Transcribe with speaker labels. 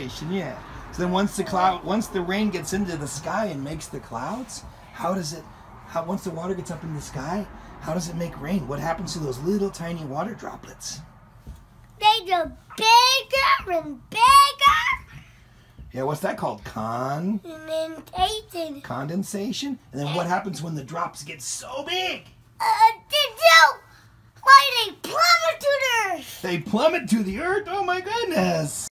Speaker 1: condensation, yeah. So then once the rain gets into the sky and makes the clouds, once the water gets up in the sky, how does it make rain? What happens to those little tiny water droplets?
Speaker 2: They go bigger and bigger.
Speaker 1: Yeah, what's that called?
Speaker 2: Condensation.
Speaker 1: Condensation? And then what happens when the drops get so big?
Speaker 2: Why they plummet to the earth?
Speaker 1: They plummet to the earth? Oh my goodness.